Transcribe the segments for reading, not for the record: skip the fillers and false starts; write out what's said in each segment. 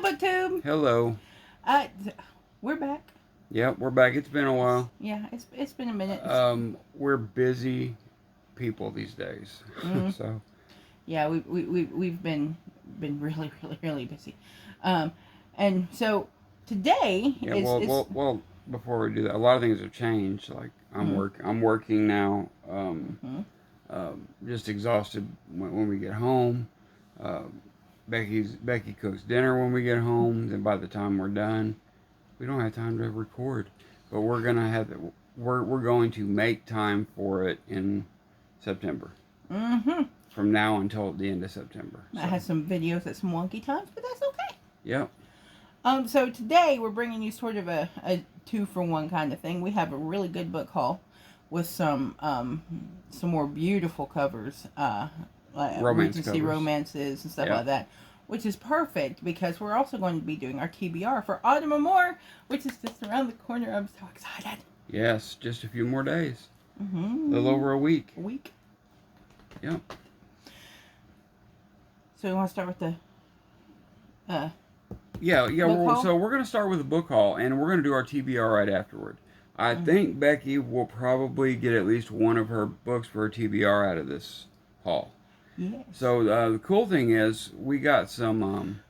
BookTube. Hello. Uh, we're back. Yep, we're back. It's been a while. Yeah, it's been a minute. We're busy people these days. Mm, So yeah, we've been really busy. Um, and so today yeah, is before we do that, a lot of things have changed. Like mm, I'm working now. mm-hmm. Just exhausted when we get home. Um, Becky cooks dinner when we get home. Then by the time we're done, we don't have time to record. But we're going to make time for it in September. Mm-hmm. From now until the end of September. I had some videos at some wonky times, but that's okay. Yep. So today we're bringing you sort of a 2-for-1 kind of thing. We have a really good book haul with some more beautiful covers, like Regency covers. romances and stuff like that, which is perfect because we're also going to be doing our TBR for Autumn and More, which is just around the corner. I'm so excited. Yes, just a few more days. Mm-hmm. A little over a week. A week. Yep. So you want to start with the So we're going to start with the book haul, and we're going to do our TBR right afterward. I think Becky will probably get at least one of her books for her TBR out of this haul. Yes. So the cool thing is we got some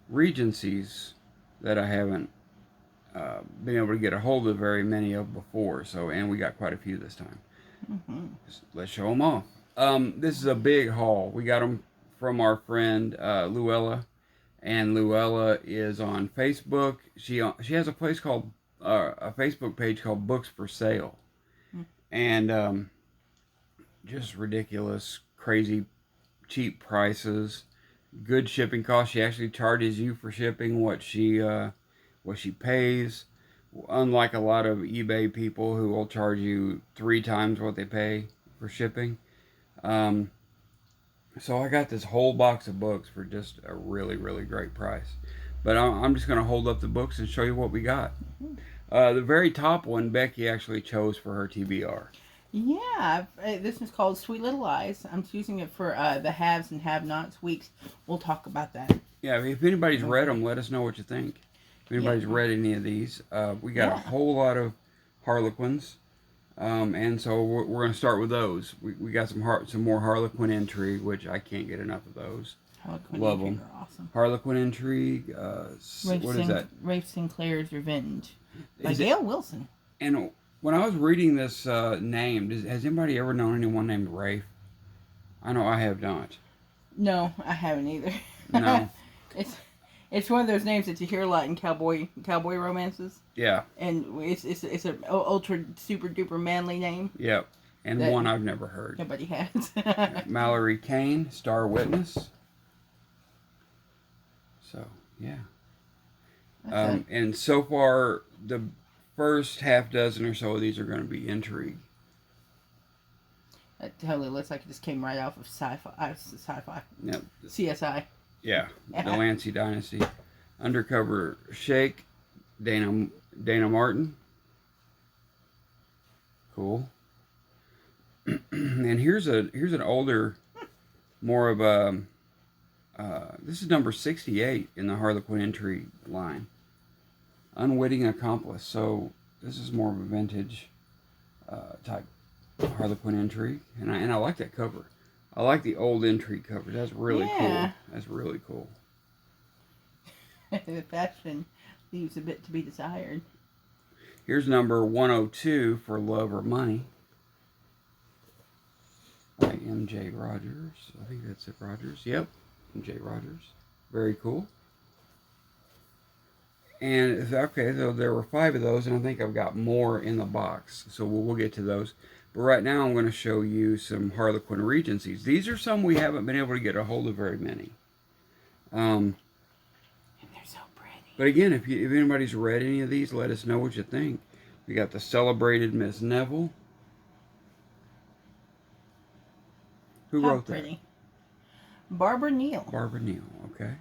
Regencies that I haven't been able to get a hold of very many of before. And we got quite a few this time. Mm-hmm. Let's show them off. This is a big haul. We got them from our friend Luella, and Luella is on Facebook. She has a place called a Facebook page called Books for Sale, and just ridiculous, crazy, cheap prices, good shipping costs. She actually charges you for shipping what she pays. Unlike a lot of eBay people who will charge you 3 times what they pay for shipping. So I got this whole box of books for just a really, really great price. But I'm just going to hold up the books and show you what we got. The very top one, Becky actually chose for her TBR. Yeah, this is called Sweet Little Lies. I'm choosing it for the haves and have-nots weeks. We'll talk about that. Yeah, if anybody's read them, let us know what you think. If anybody's read any of these, we got a whole lot of Harlequins. And so we're going to start with those. We got some more Harlequin Intrigue, which I can't get enough of those. Harlequin Love Intrigue them. are awesome. Harlequin Intrigue. What is that? Rafe Sinclair's Revenge by Gail Wilson. And when I was reading this name, has anybody ever known anyone named Rafe? I know I have not. No, I haven't either. No. It's one of those names that you hear a lot in cowboy romances. Yeah. And it's an ultra super duper manly name. Yep. And one I've never heard. Nobody has. Mallory Kane, Star Witness. So, yeah. And so far, the first half dozen or so of these are going to be Intrigue. That totally looks like it just came right off of sci-fi. Yep. CSI. Yeah, Delancey Dynasty. Undercover Shake, Dana Martin. Cool. And here's an older, more of a. This is number 68 in the Harlequin Intrigue line. Unwitting Accomplice. So this is more of a vintage type Harlequin Intrigue, and I like that cover. I like the old Intrigue covers. That's really cool. That's really cool. The fashion leaves a bit to be desired. Here's number 102 for Love or Money by M.J. Rogers. I think that's it, Rogers. Yep, M.J. Rogers. Very cool. And, okay, so there were 5 of those, and I think I've got more in the box. So we'll get to those. But right now I'm going to show you some Harlequin Regencies. These are some we haven't been able to get a hold of very many. And they're so pretty. But again, if anybody's read any of these, let us know what you think. We got the Celebrated Miss Neville. Who wrote that? Barbara Neal. Barbara Neal, okay.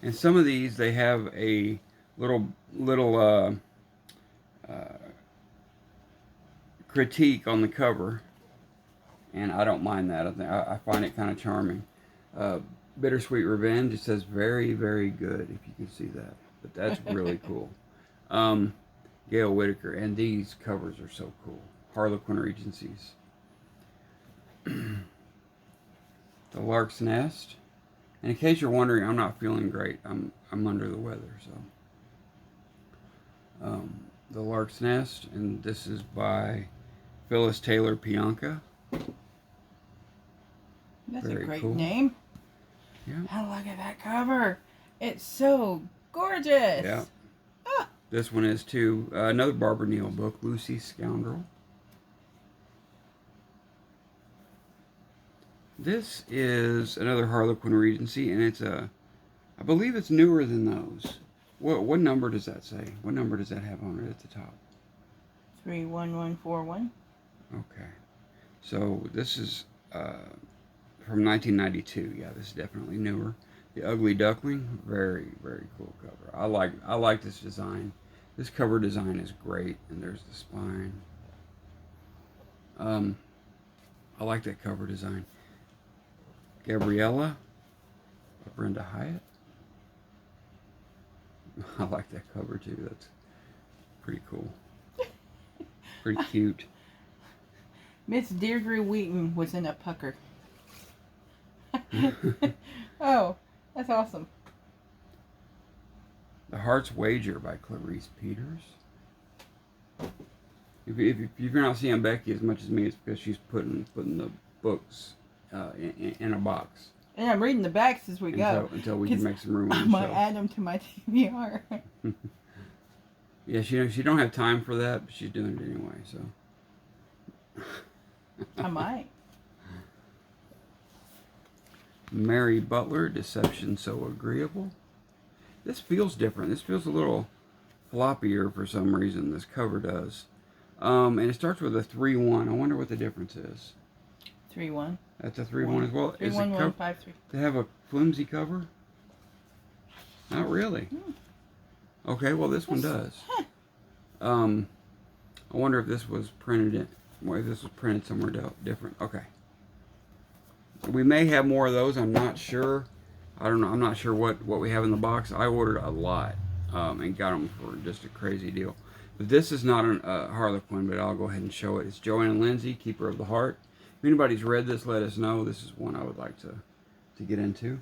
And some of these, they have a little critique on the cover, and I don't mind that. I find it kind of charming. Bittersweet Revenge. It says very, very good, if you can see that. But that's really cool. Gail Whitaker, and these covers are so cool. Harlequin Regencies. The Lark's Nest. And in case you're wondering, I'm not feeling great. I'm under the weather, so. The Lark's Nest, and this is by Phyllis Taylor Pianka. That's Very a great cool. name. Yeah. Oh, look at that cover. It's so gorgeous. Yeah. Ah. This one is too. Another Barbara Neal book, Lucy Scoundrel. This is another Harlequin Regency, and it's I believe it's newer than those. What number does that say? What number does that have on it at the top? 31141. Okay. So this is from 1992. Yeah, this is definitely newer. The Ugly Duckling, very, very cool cover. I like this design. This cover design is great, and there's the spine. I like that cover design. Gabriella by Brenda Hyatt. I like that cover too. That's pretty cool. Pretty cute. Miss Deirdre Wheaton was in a pucker. Oh, that's awesome. The Heart's Wager by Clarice Peters. If you're not seeing Becky as much as me, it's because she's putting the books in a box. And I'm reading the backs as we go. Until we can make some room I on the might shelf. add them to my TBR. Yeah, she don't have time for that, but she's doing it anyway. So. I might. Mary Butler, Deception So Agreeable. This feels different. This feels a little floppier for some reason. This cover does. And it starts with a 3-1. I wonder what the difference is. 3-1. That's a 3-1 as well. 3-1-1-5-3. They have a flimsy cover? Not really. Okay, well this one does. I wonder if this was printed somewhere different. Okay. We may have more of those. I'm not sure. I don't know. I'm not sure what we have in the box. I ordered a lot and got them for just a crazy deal. But this is not a Harlequin, but I'll go ahead and show it. It's Joanna Lindsay, Keeper of the Heart. If anybody's read this, let us know. This is one I would like to get into.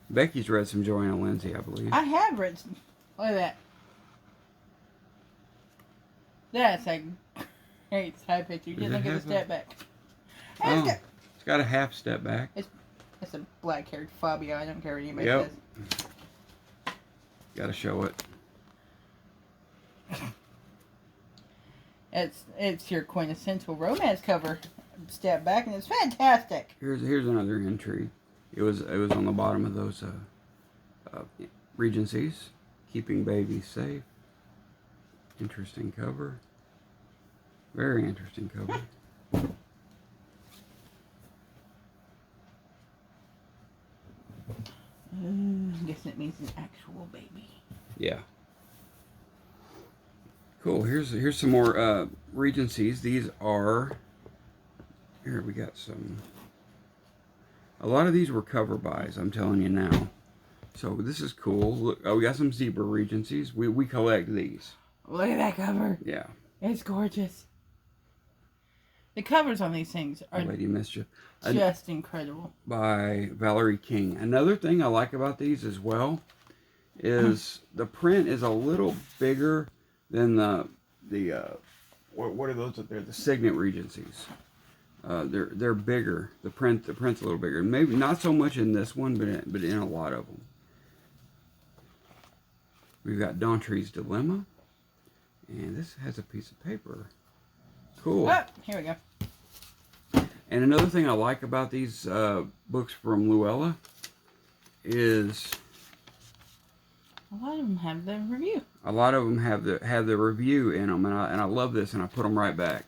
Becky's read some Joanna Lindsay, I believe. I have read some. Look at that. That's a great side picture. You didn't look at the step back. Oh, it's got a half step back. It's a black-haired Fabio. I don't care what anybody Yep. says. Gotta show it. It's your quintessential romance cover. Step back, and it's fantastic. Here's another entry. It was on the bottom of those Regencies. Keeping Babies Safe. Interesting cover. Very interesting cover. I guess it means an actual baby. Yeah. Cool. Here's some more Regencies. These are. Here we got some. A lot of these were cover buys. I'm telling you now. So this is cool. Look, we got some zebra Regencies. We collect these. Look at that cover. Yeah. It's gorgeous. The covers on these things are Lady Mischief. just incredible. By Valerie King. Another thing I like about these as well is the print is a little bigger than the what are those up there? The Signet Regencies. They're bigger. The print's a little bigger. Maybe not so much in this one, but in a lot of them. We've got Daughtry's Dilemma, and this has a piece of paper. Cool. Oh, here we go. And another thing I like about these books from Luella is A lot of them have the review. a lot of them have the review in them, and I love this, and I put them right back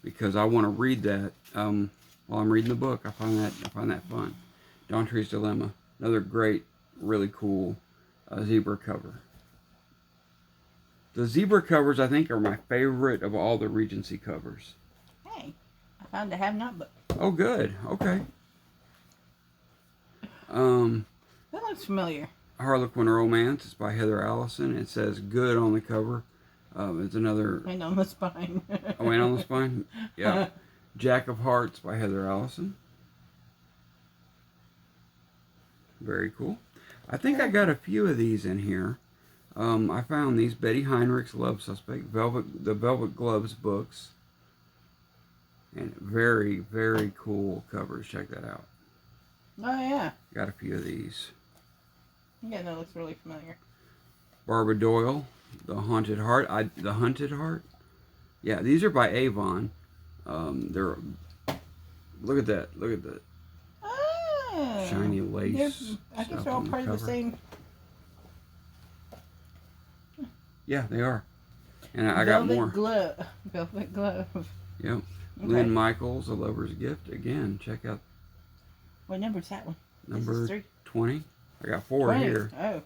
because I want to read that while I'm reading the book. I find that fun. Daughtry's Dilemma, another great, really cool zebra cover. The zebra covers, I think, are my favorite of all the Regency covers. Hey, I found a have not book. Oh, good. Okay. That looks familiar. Harlequin Romance. It's by Heather Allison. It says "good" on the cover. It's another. And on the spine. Oh, and on the spine. Yeah. Jack of Hearts by Heather Allison. Very cool. I think I got a few of these in here. I found these Betty Heinrich's Love Suspect, the Velvet Gloves books. And very, very cool covers. Check that out. Oh, yeah. Got a few of these. Yeah, that looks really familiar. Barbara Doyle, The Haunted Heart. The Hunted Heart. Yeah, these are by Avon. They're. Look at that. Look at that. Oh. Shiny lace. I guess they're all part of the same. Yeah, they are. And I got more. Velvet glove. Yep. Okay. Lynn Michaels, A Lover's Gift. Again, check out What number is that one? number 20. I got 4 20. here. Oh.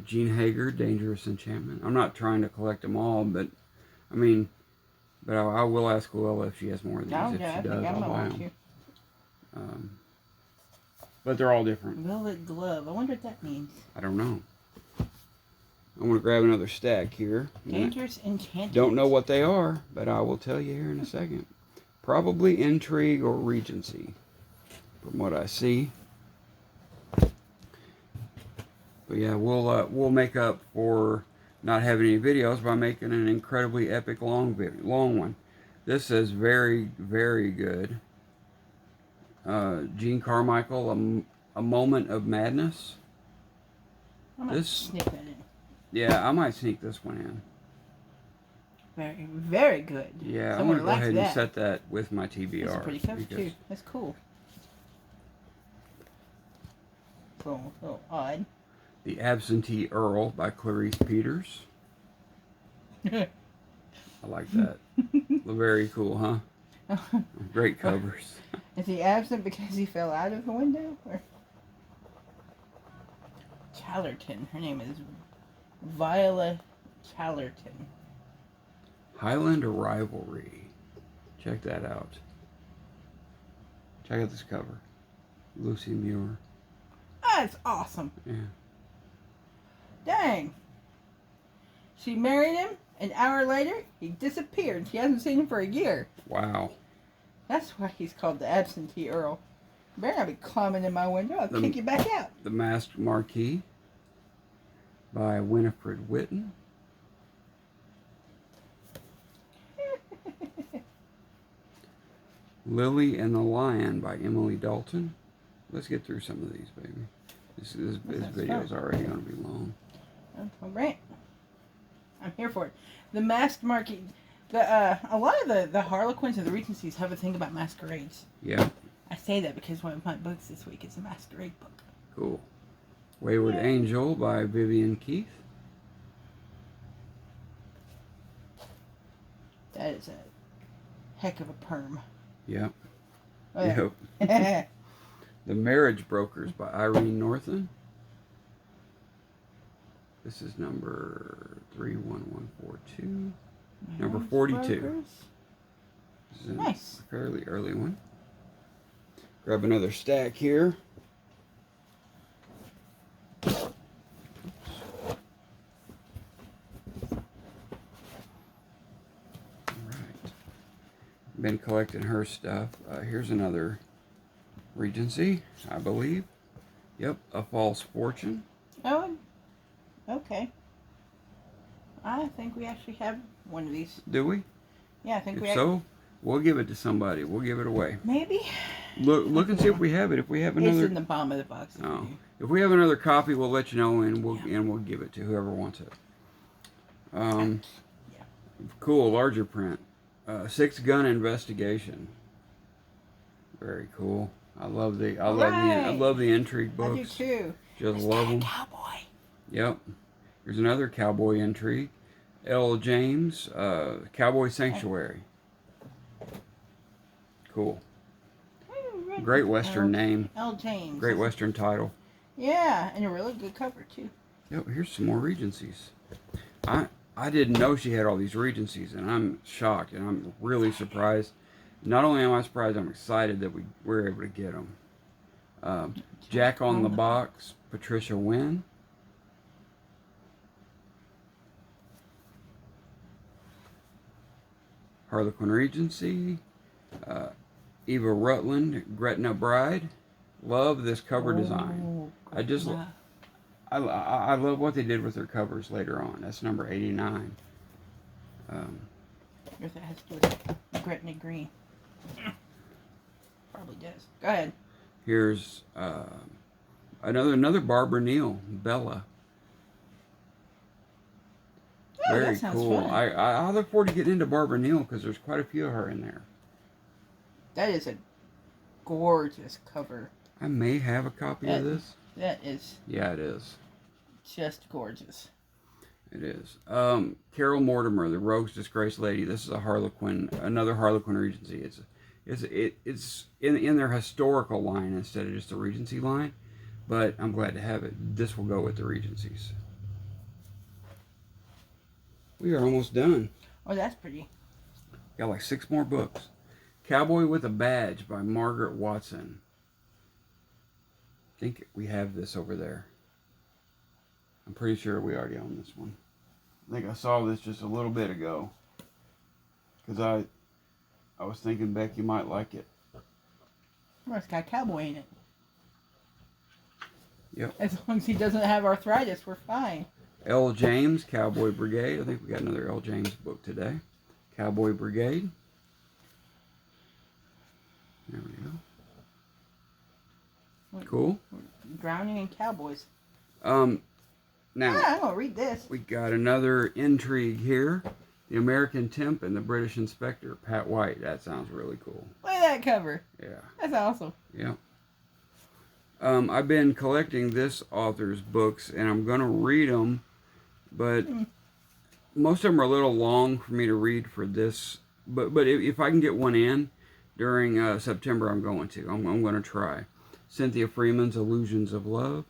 Jean Hager, Dangerous Enchantment. I'm not trying to collect them all, but I mean, but I will ask Luella if she has more of these. Oh, If yeah, she I does, think I I'll might buy want them. to. But they're all different. Velvet glove. I wonder what that means. I don't know. I'm going to grab another stack here. Dangerous Enchantment. Don't know what they are, but I will tell you here in a second. Probably Intrigue or Regency, from what I see. But yeah, we'll make up for not having any videos by making an incredibly epic long one. This is very, very good. Jean Carmichael, A Moment of Madness. I might sneak that in. Yeah, I might sneak this one in. Very, very good. Yeah, Someone I'm going to go likes ahead that. and set that with my TBR. That's a pretty cover, too. That's cool. A little odd. The Absentee Earl by Clarice Peters. I like that. Very cool, huh? Great covers. Is he absent because he fell out of the window? Or Challerton. Her name is Viola Challerton. Highland Rivalry. Check that out. Check out this cover. Lucy Muir. That's awesome. Yeah. Dang. She married him. An hour later, he disappeared. She hasn't seen him for a year. Wow. That's why he's called the Absentee Earl. You better not be climbing in my window. I'll kick you back out. The Masked Marquis by Winifred Witten. Lily and the Lion by Emily Dalton. Let's get through some of these, baby. This video is already going to be long. All right. I'm here for it. The Masked Marquis. A lot of the Harlequins and the Regencies have a thing about masquerades. Yeah. I say that because one of my books this week is a masquerade book. Cool. Wayward Angel by Vivian Keith. That is a heck of a perm. Yep. Oh, yeah. Yep. The Marriage Brokers by Irene Northen. This is number 31142. Number 42. This is Nice. a fairly early one. Grab another stack here. Alright. Been collecting her stuff. Here's another Regency, I believe. Yep, A False Fortune. Oh, okay. I think we actually have one of these. Do we? Yeah, I think If we so, we'll give it to somebody. We'll give it away. maybe. Look and see if we have it. If we have another, It's in the bottom of the box. oh, if we have another copy, we'll let you know, and we'll give it to whoever wants it. Yeah. Cool, larger print. 6 Gun Investigation. Very cool. I love the intrigue I books. do too. Just love them. Cowboy. Yep. Here's another cowboy intrigue. L. James, Cowboy Sanctuary. Cool. Great Western name. L. James. Great Western title. Yeah, and a really good cover too. Yep, here's some more Regencies. I didn't know she had all these Regencies, and I'm shocked, and I'm really surprised. Not only am I surprised, I'm excited that we were able to get them. Jack on the Box, Patricia Wynn. Harlequin Regency. Eva Rutland, Gretna Bride. Love this cover design. I love what they did with their covers later on. That's number 89. Guess it has to do with Gretna green. Probably does. Go ahead. Here's another Barbara Neal, Bella. Oh, Very that sounds cool. fun. I look forward to getting into Barbara Neal because there's quite a few of her in there. That is a gorgeous cover. I may have a copy of this. That is. Yeah, it is. Just gorgeous. It is. Carol Mortimer, the Rogue's Disgraced Lady. This is a Harlequin, another Harlequin Regency. It's in their historical line instead of just the Regency line, but I'm glad to have it. This will go with the Regencies. We are almost done. Oh, that's pretty. Got like 6 more books. Cowboy with a Badge by Margaret Watson. I think we have this over there. I'm pretty sure we already own this one. I think I saw this just a little bit ago. Because I was thinking Becky might like it. Well, it's got cowboy in it. Yep. As long as he doesn't have arthritis, we're fine. L. James, Cowboy Brigade. I think we got another L. James book today. Cowboy Brigade. There we go. Cool. Drowning in Cowboys. Now, I'm going to read this. we got another intrigue here. The American Temp and the British Inspector, Pat White. That sounds really cool. Look at that cover. Yeah. That's awesome. Yeah. I've been collecting this author's books, and I'm going to read them, but most of them are a little long for me to read for this. But if I can get one in during September, I'm going to. I'm going to try. Cynthia Freeman's Illusions of Love.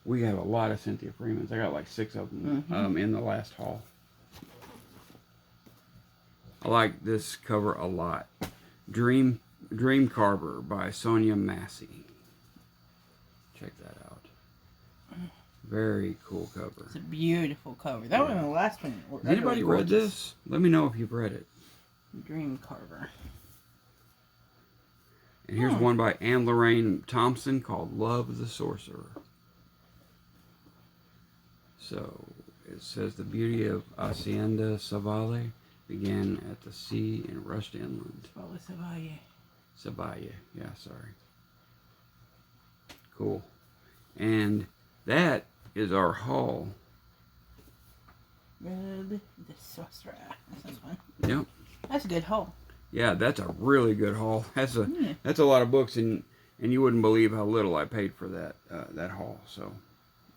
We have a lot of Cynthia Freeman's. I got like 6 of them in the last haul. I like this cover a lot. Dream Carver by Sonia Massey. Check that out. Very cool cover. It's a beautiful cover. That one, the last one. Has anybody read this? Let me know if you've read it. Dream Carver. And here's one by Anne Lorraine Thompson called Love the Sorcerer. So it says the beauty of Hacienda Savalle began at the sea and rushed inland. Savalle, yeah, sorry. Cool. And that is our haul. Red the Sorcerer. That's one. Yep. That's a good haul. Yeah, that's a really good haul. That's a lot of books, and you wouldn't believe how little I paid for that haul. So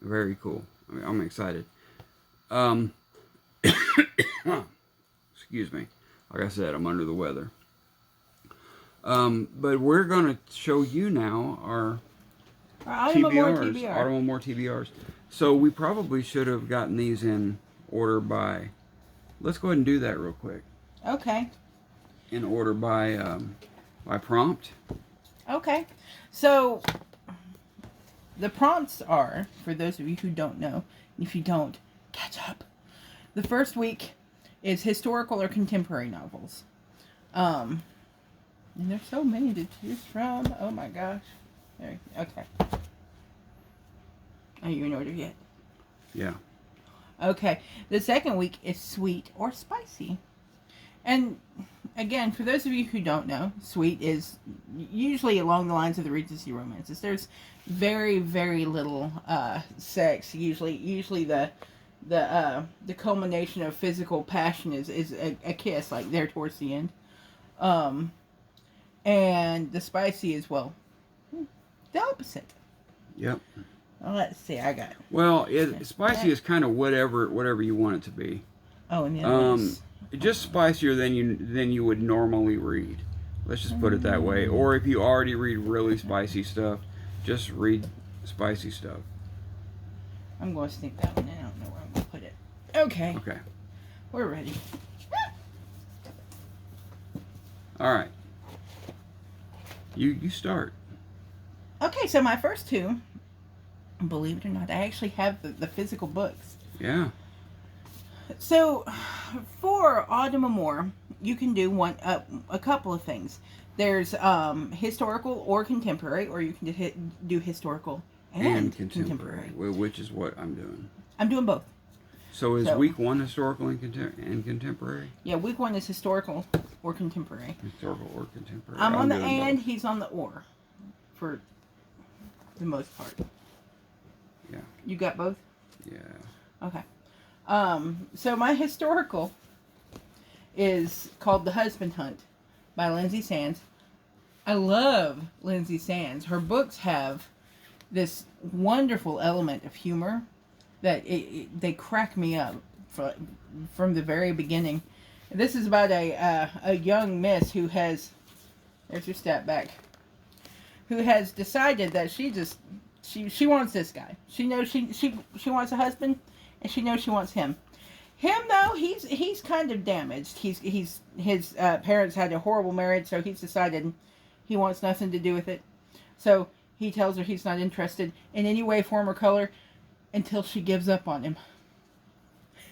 very cool. I'm excited. Excuse me. Like I said, I'm under the weather. But we're going to show you now our TBRs. Autumn More TBRs. So we probably should have gotten these in order by... Let's go ahead and do that real quick. Okay. In order by prompt. Okay. So... the prompts are, for those of you who don't know, and if you don't, catch up. The first week is historical or contemporary novels. And there's so many to choose from. Oh my gosh. There, okay. Are you in order yet? Yeah. Okay. The second week is sweet or spicy. And again, for those of you who don't know, sweet is usually along the lines of the Regency romances. There's very, very little sex. Usually the culmination of physical passion is a kiss, like there towards the end. And the spicy is, well, the opposite. Yep. Well, let's see. I got. Well, spicy is kind of whatever you want it to be. Oh, and the other just spicier than you would normally read. Let's just put it that way. Or if you already read really spicy stuff, just read spicy stuff. I'm going to sneak that one in. I don't know where I'm going to put it. Okay. Okay. We're ready. All right. You start. Okay, so my first two, believe it or not, I actually have the physical books. Yeah. So, for Autumn Amore, you can do a couple of things. There's historical or contemporary, or you can do historical and contemporary. Which is what I'm doing. I'm doing both. So is week 1 historical and contemporary? Yeah, week 1 is historical or contemporary. Historical or contemporary. I'm on the and, he's on the or, for the most part. Yeah. You got both? Yeah. Okay. So my historical is called The Husband Hunt by Lindsay Sands. I love Lindsay Sands. Her books have this wonderful element of humor that they crack me up from the very beginning. This is about a young miss who has, there's your step back, who has decided that she wants this guy. She knows she wants a husband, and she knows she wants him. Him though, he's kind of damaged. His parents had a horrible marriage, so he's decided he wants nothing to do with it. So he tells her he's not interested in any way, form, or color until she gives up on him.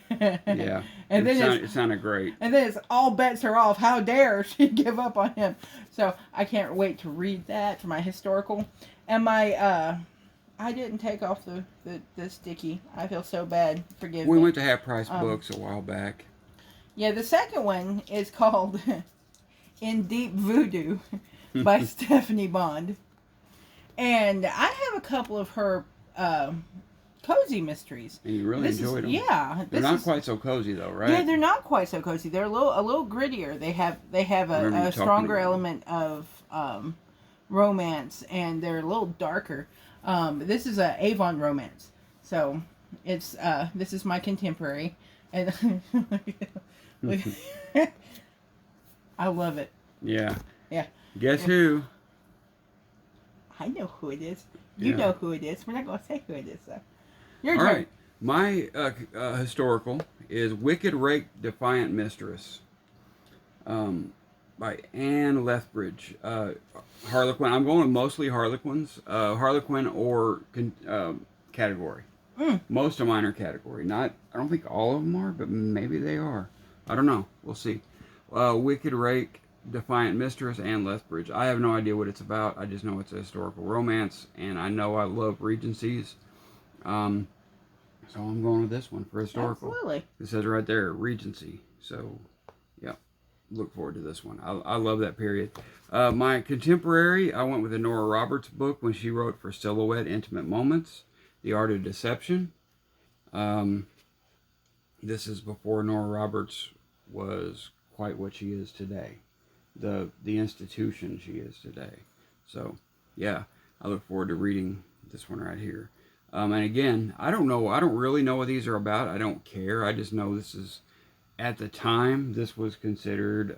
Yeah. And it sounded great. And then it's all bets are off. How dare she give up on him? So I can't wait to read that for my historical. And my I didn't take off the sticky. I feel so bad. Forgive me. We went to Half Price Books a while back. Yeah, the second one is called In Deep Voodoo by Stephanie Bond. And I have a couple of her cozy mysteries. And you really enjoyed them. Yeah. They're not quite so cozy though, right? Yeah, they're not quite so cozy. They're a little grittier. They have a stronger element of romance, and they're a little darker. This is a Avon romance. So it's this is my contemporary, and I love it. Yeah. Yeah. Guess who? I know who it is. You know who it is. We're not going to say who it is, though. Your All turn. right. My historical is Wicked Rake, Defiant Mistress by Anne Lethbridge. Harlequin. I'm going with mostly Harlequins. Harlequin or category. Most of mine are category. I don't think all of them are, but maybe they are. I don't know. We'll see. Wicked Rake, Defiant Mistress, Anne Lethbridge. I have no idea what it's about. I just know it's a historical romance, and I know I love Regencies. So I'm going with this one for historical. Absolutely. It says right there, Regency. So, yeah, look forward to this one. I love that period. My contemporary, I went with a Nora Roberts book when she wrote for Silhouette Intimate Moments, The Art of Deception. This is before Nora Roberts was quite what she is today. The institution she is today. So, yeah, I look forward to reading this one right here. And again, I don't really know what these are about. I don't care. I just know this is, at the time, this was considered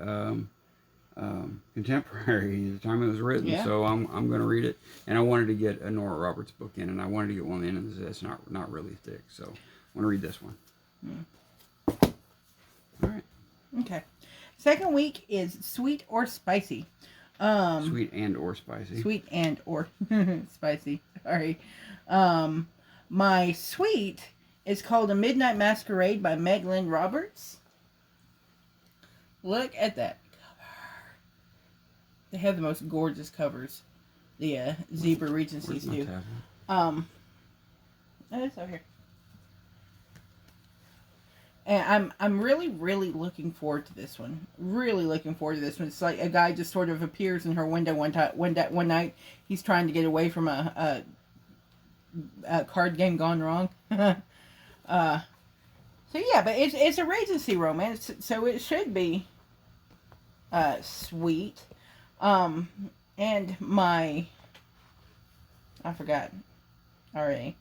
contemporary at the time it was written. Yeah. So I'm going to read it. And I wanted to get a Nora Roberts book in, and I wanted to get one in that's not really thick. So I want to read this one. All right. Okay. Second week is Sweet or Spicy. Sweet and or spicy. Sweet and or spicy. Sorry. My sweet is called A Midnight Masquerade by Meg Lynn Roberts. Look at that cover. They have the most gorgeous covers. The Zebra Regencies do. Oh, it's over here. And I'm really, really looking forward to this one. Really looking forward to this one. It's like a guy just sort of appears in her window one night. He's trying to get away from a card game gone wrong. So yeah, but it's a Regency romance, so it should be sweet. And my I forgot already.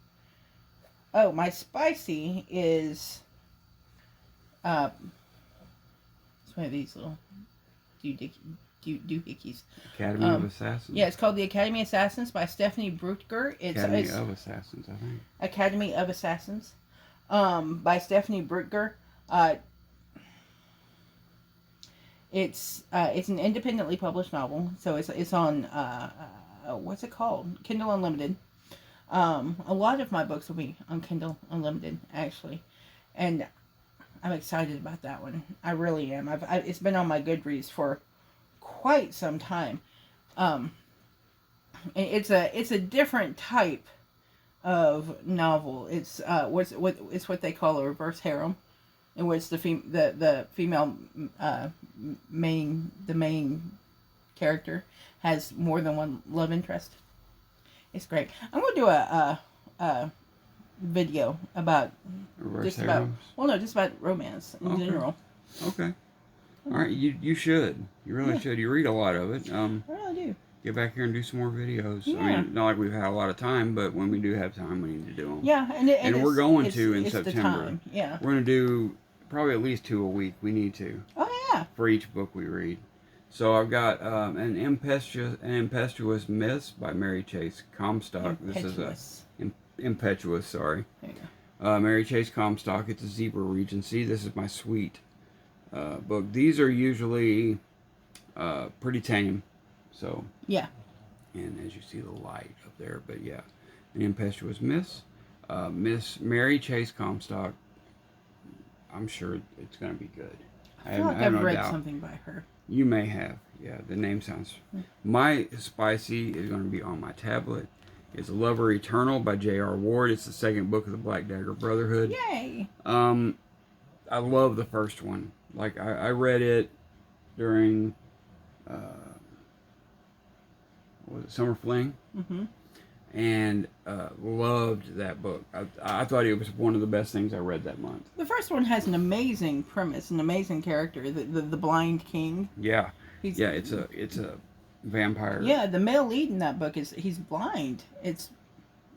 Oh, my spicy is it's one of these little doohickeys. Academy of Assassins. Yeah, it's called The Academy of Assassins by Stephanie Brutger. Academy of Assassins, I think. Academy of Assassins, by Stephanie Brutger. It's an independently published novel, so it's on what's it called? Kindle Unlimited. A lot of my books will be on Kindle Unlimited, actually, and I'm excited about that one. I really am. It's been on my Goodreads for quite some time. It's a different type of novel. It's what they call a reverse harem, in which the female main character has more than one love interest. It's great. I'm going to do a video about just about romance in general. Okay. All right. You should. You really should. You read a lot of it. I really do. Get back here and do some more videos. Yeah. I mean, not like we've had a lot of time, but when we do have time, we need to do them. Yeah, and we're going to in it's September. The time. Yeah. We're going to do probably at least 2 a week. We need to. Oh yeah. For each book we read. So I've got an Impetuous Miss by Mary Chase Comstock. This is Impetuous. Sorry. There you go. Mary Chase Comstock. It's a Zebra Regency. This is my sweet book. These are usually pretty tame. So yeah. And as you see the light up there, but yeah, an Impetuous Miss, Miss Mary Chase Comstock. I'm sure it's going to be good. I feel like I've read something by her. You may have. Yeah, the name sounds. My spicy is going to be on my tablet. It's Lover Eternal by J.R. Ward. It's the second book of the Black Dagger Brotherhood. Yay! I love the first one. Like I read it during what was it, Summer Fling? Mm-hmm. And loved that book. I thought it was one of the best things I read that month. The first one has an amazing premise, an amazing character. The blind king. Yeah, it's a vampire. Yeah, the male lead in that book he's blind. It's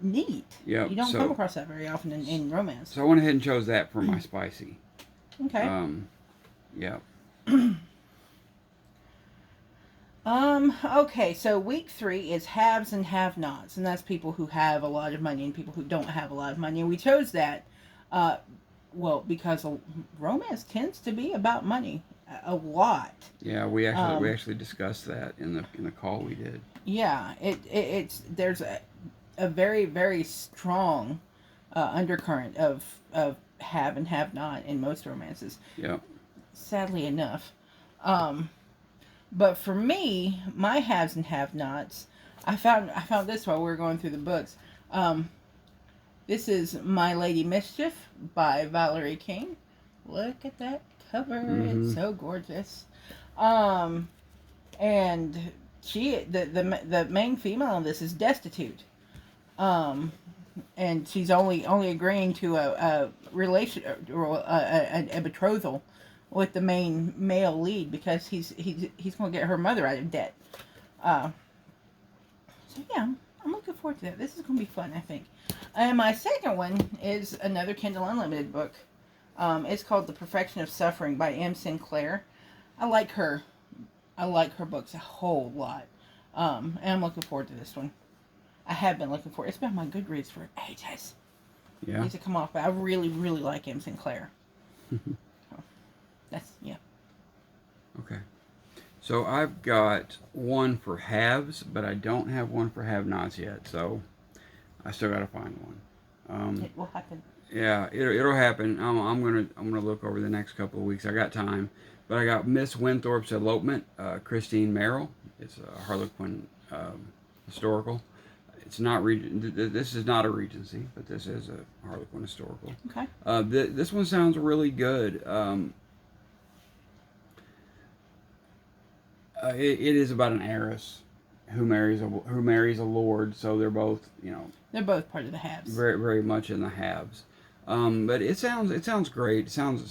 neat. Yeah, you don't come across that very often in romance. So I went ahead and chose that for my spicy. Okay. Yeah. Okay, so week 3 is haves and have-nots, and that's people who have a lot of money and people who don't have a lot of money. And we chose that, because romance tends to be about money a lot. Yeah, we actually discussed that in the call we did. Yeah, there's a very, very strong undercurrent of have and have-not in most romances. Yeah. Sadly enough. But for me, my haves and have-nots, I found this while we were going through the books. This is My Lady Mischief by Valerie King. Look at that cover. Mm-hmm. It's so gorgeous. And the main female in this is destitute. And she's only agreeing to a relation or a betrothal with the main male lead because he's going to get her mother out of debt. So yeah, I'm looking forward to that. This is going to be fun, I think. And my second one is another Kindle Unlimited book. It's called The Perfection of Suffering by M. Sinclair. I like her books a whole lot. And I'm looking forward to this one. I have been looking forward. It's been on my Goodreads for ages. Yeah. It needs to come off, but I really, really like M. Sinclair. Yeah. Okay. So I've got one for haves, but I don't have one for have-nots yet. So I still got to find one. It will happen. Yeah, it'll happen. I'm gonna look over the next couple of weeks. I got time, but I got Miss Winthorpe's Elopement, Christine Merrill. It's a Harlequin historical. It's not this is not a Regency, but this is a Harlequin historical. Okay. This one sounds really good. It is about an heiress who marries a lord. So they're both, they're both part of the haves. Very, very much in the haves. But it sounds great. It sounds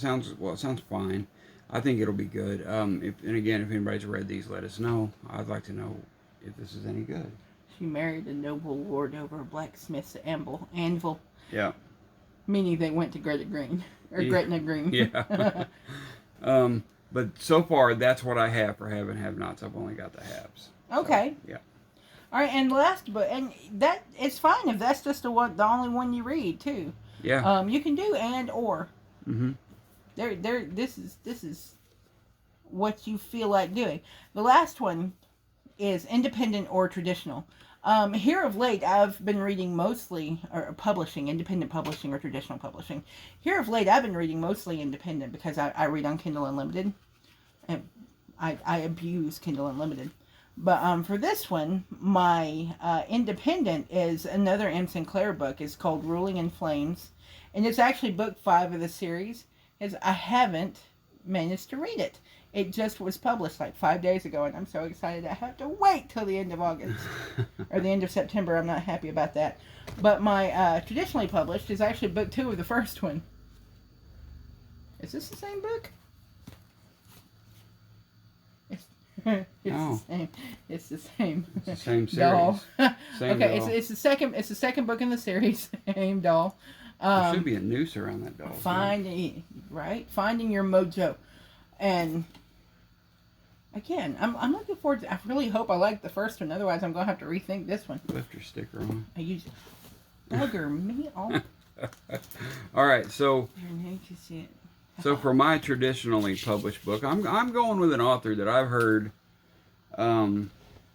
fine. I think it'll be good. If anybody's read these, let us know. I'd like to know if this is any good. She married a noble lord over a blacksmith's anvil. Yeah. Meaning they went to Gretna Green. Gretna Green. Yeah. But so far, that's what I have for have and have-nots. I've only got the haves. Okay. So, yeah. All right, and last book, and that it's fine if that's just the only one you read too. Yeah. You can do and or. Mhm. This is what you feel like doing. The last one is independent or traditional. Here of late, I've been reading mostly, or publishing, independent publishing or traditional publishing. Here of late, I've been reading mostly independent because I read on Kindle Unlimited. And I abuse Kindle Unlimited. But for this one, my independent is another M. Sinclair book. It's called Ruling in Flames. And it's actually book 5 of the series. Is I haven't managed to read it. It just was published like 5 days ago, and I'm so excited I have to wait till the end of August. Or the end of September. I'm not happy about that. But my traditionally published is actually book 2 of the first one. Is this the same book? It's No. the same. It's the same. It's the same series. Doll. Same Okay, doll. it's the second. It's the second book in the series. Same doll. There should be a noose around that doll. Finding your mojo, and again, I'm looking forward to. I really hope I like the first one. Otherwise, I'm gonna have to rethink this one. Lift your sticker on. I use bugger me off. All right, so I need to see it. so for my traditionally published book, I'm going with an author that I've heard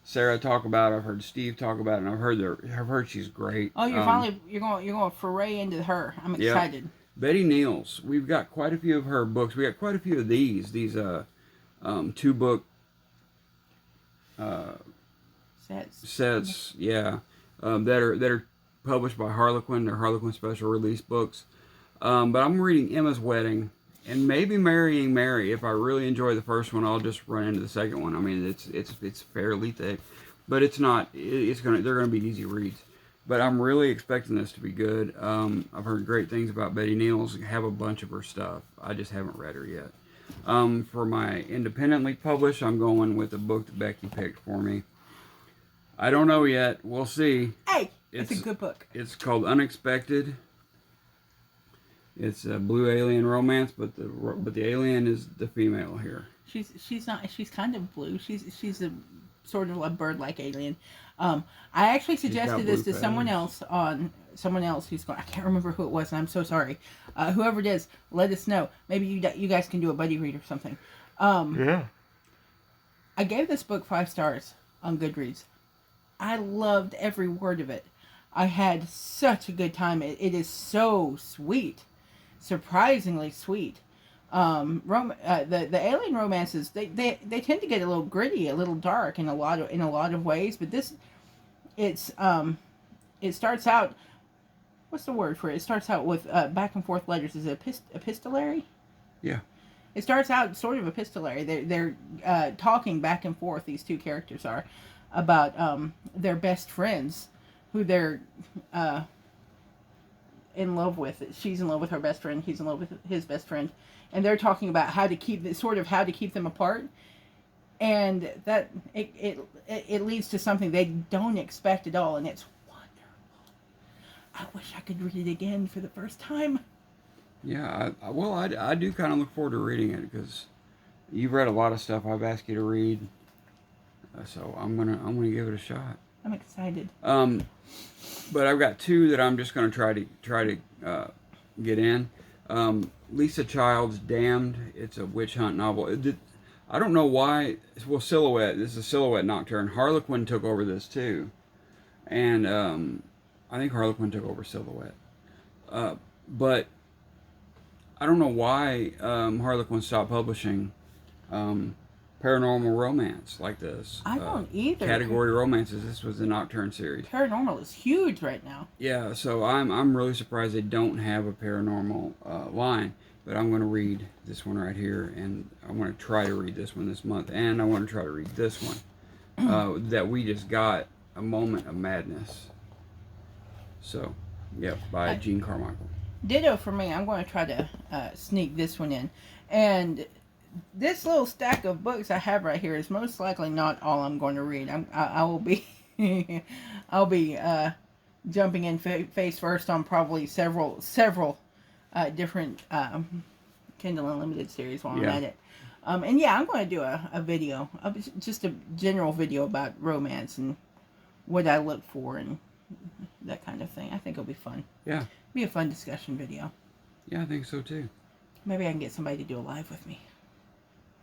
Sarah talk about. I've heard Steve talk about, and I've heard she's great. Oh, you're going foray into her. I'm Yeah. excited. Betty Niels. We've got quite a few of her books. We got quite a few of these 2-book sets. Yeah, that are published by Harlequin. They're Harlequin special release books. But I'm reading Emma's Wedding and maybe Marrying Mary. If I really enjoy the first one, I'll just run into the second one. I mean, it's fairly thick, but it's not. They're gonna be easy reads. But I'm really expecting this to be good. I've heard great things about Betty Niels. I have a bunch of her stuff. I just haven't read her yet. For my independently published, I'm going with a book that Becky picked for me. I don't know yet. We'll see. Hey, it's a good book. It's called Unexpected. It's a blue alien romance, but the alien is the female here. She's not. She's kind of blue. She's a sort of a bird-like alien. I actually suggested this to someone else who's going. I can't remember who it was, and I'm so sorry. Whoever it is, let us know. Maybe you guys can do a buddy read or something. Yeah. I gave this book 5 stars on Goodreads. I loved every word of it. I had such a good time. It is so sweet, surprisingly sweet. The alien romances they tend to get a little gritty, a little dark in a lot of ways. But this, it starts out. What's the word for it? It starts out with back and forth letters. Is it epistolary? Yeah. It starts out sort of epistolary. They're talking back and forth. These two characters are about their best friends, who they're in love with. She's in love with her best friend. He's in love with his best friend, and they're talking about how to keep them apart. And that it leads to something they don't expect at all, and it's wonderful. I wish I could read it again for the first time. Yeah, I do kind of look forward to reading it because you've read a lot of stuff I've asked you to read, so I'm gonna give it a shot. I'm excited. But I've got 2 that I'm just gonna try to get in. Lisa Child's Damned. It's a witch hunt novel. I don't know why. Well, Silhouette. This is a Silhouette Nocturne. Harlequin took over this too, and I think Harlequin took over Silhouette. But I don't know why Harlequin stopped publishing paranormal romance like this. I don't either. Category romances. This was the Nocturne series. Paranormal is huge right now. Yeah, so I'm really surprised they don't have a paranormal line. But I'm going to read this one right here, and I want to try to read this one this month, and I want to try to read this one that we just got, A Moment of Madness. So, yeah, by Jean Carmichael. Ditto for me. I'm going to try to sneak this one in. And this little stack of books I have right here is most likely not all I'm going to read. I will be I'll be jumping in face first on probably several different Kindle Unlimited series while I'm at it. And yeah, I'm going to do a video, just a general video about romance and what I look for and that kind of thing. I think it'll be fun. Yeah. Be a fun discussion video. Yeah, I think so too. Maybe I can get somebody to do a live with me.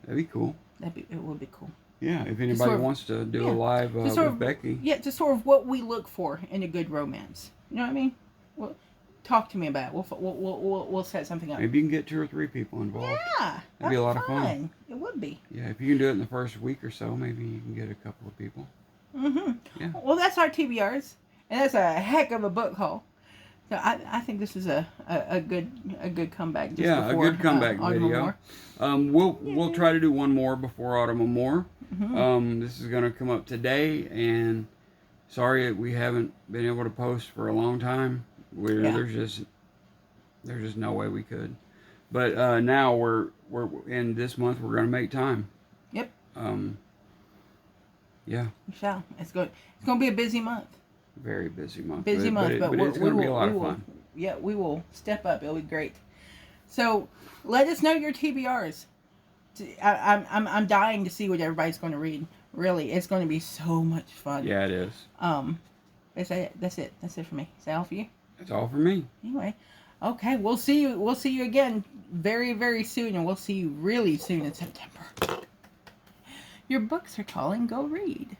That'd be cool. It would be cool. Yeah, if anybody sort of- wants to do yeah, a live just sort with of- Becky. Yeah, just sort of what we look for in a good romance. You know what I mean? Well, talk to me about it. We'll set something up. Maybe you can get 2 or 3 people involved. Yeah, That'd be a lot of fun. It would be. Yeah, if you can do it in the first week or so, maybe you can get a couple of people. Mm-hmm. Yeah. Well, that's our TBRs, and that's a heck of a book haul. So I think this is a good comeback. Just Yeah, before, a good comeback Autumn video. More. We'll try to do one more before Autumn More. Mm-hmm. This is gonna come up today, and sorry we haven't been able to post for a long time. There's just no way we could. But now we're in this month we're gonna make time. Yep. Yeah. We shall. It's going to be a busy month. Very busy month. But it's gonna be a lot of fun. Yeah, we will step up. It'll be great. So let us know your TBRs. I'm dying to see what everybody's going to read. Really, it's going to be so much fun. Yeah, it is. That's it. That's it for me. Is that all for you? That's all for me. Anyway, okay. We'll see you again very, very soon, and we'll see you really soon in September. Your books are calling. Go read.